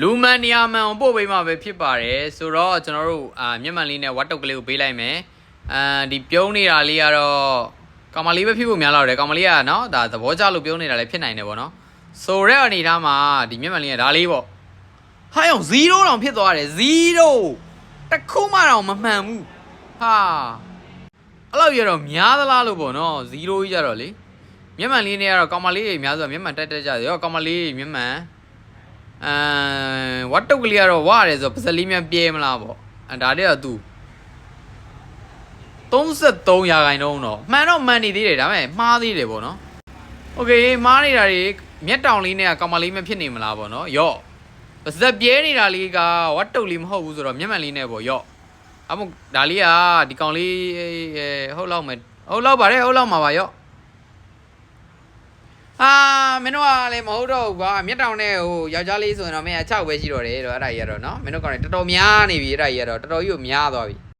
လူမှန်နေရာမှန်ပို့ပေးမှာပဲဖြစ်ပါတယ်ဆိုတော့ကျွန်တော်တို့မျက်မှန်လေးနဲ့ဝတ်တုတ်ကလေးကိုပေးလိုက်မယ်ဒီပြုံးနေတာလေးကတော့ကောင်မလေးပဲဖြစ်ဖို့များတော့တယ်ကောင်မလေးကနော်ဒါသဘောကျလို့ပြုံးနေတာလည်းဖြစ်နိုင်တယ်ပေါ့နော်ဆိုတဲ့အနေထားမှာဒီမျက်မှန်လေးကဒါလေးပေါ့ဟာအောင်0တောင်ဖြစ်သွားတယ်0တခုမှတော့မမှန်ဘူးဟာအဲ့လောက်ရတော့များသလားလို့ပေါ့နော်0ကြီးကြတော့လေမျက်မှန်လေးနဲ့ကတော့ကောင်မလေးတွေများဆိုမျက်မှန်တက်ကြတယ်ရောကောင်မလေးမျက်မှန်ဝတ်တုတ်ကလေးကတော့ဝရတယ်ဆိုပါစလေးများပြဲမလားပေါ့ဒါတည်းကသူ33%တော့မှန်တော့မှန်နေသေးတယ်ဒါပေမဲ့မှားသေးတယ်ပေါ့နော်โอเคမှားနေတာတွေမျက်တောင်လေးနဲ့ကောင်မလေးမဖြစ်နေမလားပေါ့နော်ရော့ပါစပြဲနေတာလေးကဝတ်တုတ်လေးမဟုတ်ဘူးဆိုတော့မျက်မှန်လေးနဲ့ပေါ့ရော့အမို့ဒါလေးကဒီကောင်လေးဟုတ်လောက်မယ်ဟုတ်လောက်ပါတယ်ဟုတ်လောက်မှာပါရော့မင်းတို့ကလည်းမဟုတ်တော့ဘူးကွာမျက်တောင်နဲ့ဟိုယောက်ျားလေးဆိုရင်တော့မင်းက6ပဲရှိတော့တယ်တော့အဲ့ဒါကြီးကတော့နော်မင်းတို့ကောင်လည်းတော်တော်များနေပြီအဲ့ဒါကြီးကတော့တော်တော်ကြီးကိုများသွားပြီ